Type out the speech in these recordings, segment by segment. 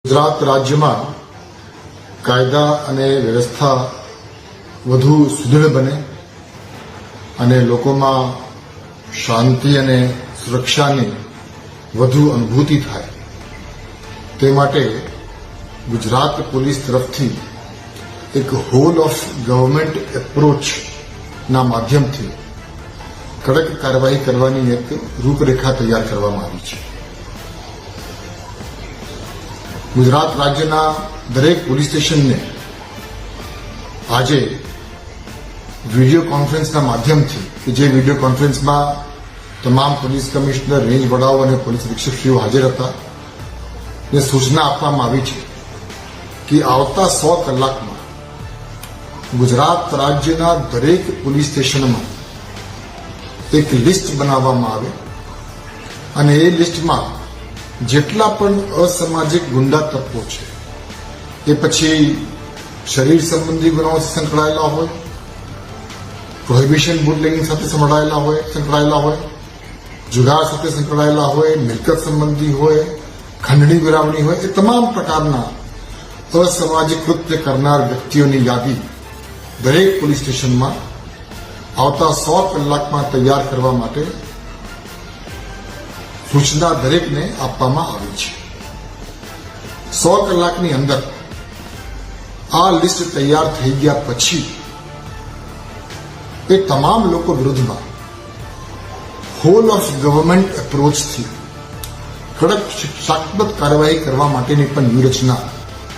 ગુજરાત રાજ્યમાં કાયદા અને વ્યવસ્થા વધુ સુદૃઢ બને અને લોકોમાં શાંતિ અને સુરક્ષાની વધુ અનુભૂતિ થાય તે માટે ગુજરાત પોલીસ તરફથી એક હોલ ઓફ ગવર્મેન્ટ એપ્રોચના માધ્યમથી કડક કાર્યવાહી કરવાની એક રૂપરેખા તૈયાર કરવામાં આવી છે. ગુજરાત રાજ્યના દરેક પોલીસ સ્ટેશનને આજે વિડીયો કોન્ફરન્સના માધ્યમથી કે જે વિડીયો કોન્ફરન્સમાં તમામ પોલીસ કમિશનર, રેન્જ વડાઓ અને પોલીસ અધિક્ષકશ્રીઓ હાજર હતા ને સૂચના આપવામાં આવી છે કે આવતા 100 કલાકમાં ગુજરાત રાજ્યના દરેક પોલીસ સ્ટેશનમાં એક લિસ્ટ બનાવવામાં આવે અને એ લિસ્ટમાં જેટલા પણ અસામાજિક ગુંડા તત્વો છે, એ પછી શરીર સંબંધી ગુનાઓ સંકળાયેલા હોય, પ્રોહિબિશન બુટલેગિંગ સાથે સંકળાયેલા હોય, જુગાર સાથે સંકળાયેલા હોય, મિલકત સંબંધી હોય, ખંડણી વિરાવણી હોય, એ તમામ પ્રકારના અસામાજિક કૃત્ય કરનાર વ્યક્તિઓની યાદી દરેક પોલીસ સ્ટેશનમાં આવતા 100 કલાકમાં તૈયાર કરવા માટે સૂચના દરેકને આપવામાં આવી છે. 100 કલાકની અંદર આ લિસ્ટ તૈયાર થઈ ગયા પછી એ તમામ લોકો વિરુદ્ધમાં હોલ ઓફ ગવર્મેન્ટ એપ્રોચથી કડક શિક્ષાત્મક કાર્યવાહી કરવા માટેની પણ વ્યૂહરચના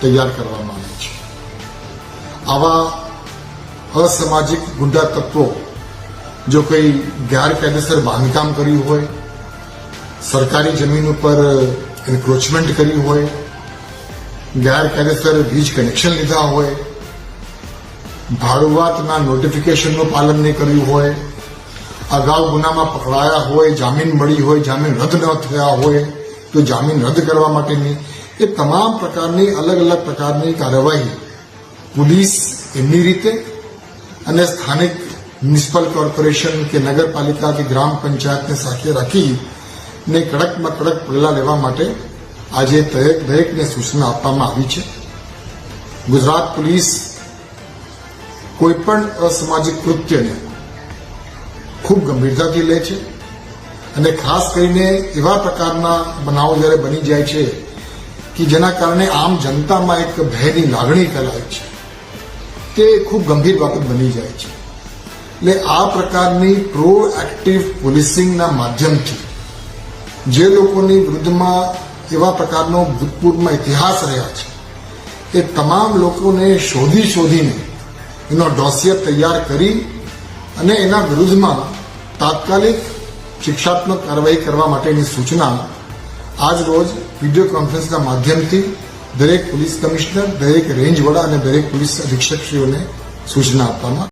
તૈયાર કરવામાં આવી છે. આવા અસામાજિક ગુંડા તત્વો જો કોઈ ગેરકાયદેસર બાંધકામ કર્યું હોય, સરકારી જમીન ઉપર એન્ક્રોચમેન્ટ કર્યું હોય, ગેરકાયદેસર વીજ કનેક્શન લીધા હોય, ભાડુઆતના નોટિફિકેશનનું પાલન નહીં કર્યું હોય, અગાઉ ગુનામાં પકડાયા હોય, જામીન મળી હોય, જામીન રદ ન થયા હોય તો જામીન રદ કરવા માટેની એ તમામ પ્રકારની અલગ અલગ પ્રકારની કાર્યવાહી પોલીસ એમની રીતે અને સ્થાનિક મ્યુનિસિપલ કોર્પોરેશન કે નગરપાલિકા કે ગ્રામ પંચાયતને સાથે રાખી ને કડકમાં કડક પગલાં લેવા માટે આજે દરેકને સૂચના આપવામાં આવી છે. ગુજરાત પોલીસ કોઈપણ અસામાજિક કૃત્યને ખૂબ ગંભીરતાથી લે છે અને ખાસ કરીને એવા પ્રકારના બનાવો જ્યારે બની જાય છે કે જેના કારણે આમ જનતામાં એક ભયની લાગણી ફેલાય છે, તે ખૂબ ગંભીર બાબત બની જાય છે. એટલે આ પ્રકારની પ્રોએક્ટિવ પોલીસિંગના માધ્યમથી જે લોકોની વિરુદ્ધમાં એવા પ્રકારનો ભૂતપૂર્વમાં ઇતિહાસ રહ્યા છે એ તમામ લોકોને શોધીને એનો ડોસિયર તૈયાર કરી અને એના વિરુદ્ધમાં તાત્કાલિક શિક્ષાત્મક કાર્યવાહી કરવા માટેની સૂચના આજ રોજ વિડીયો કોન્ફરન્સના માધ્યમથી દરેક પોલીસ કમિશનર, દરેક રેન્જ વડા અને દરેક પોલીસ અધિક્ષકશ્રીઓને સૂચના આપવામાં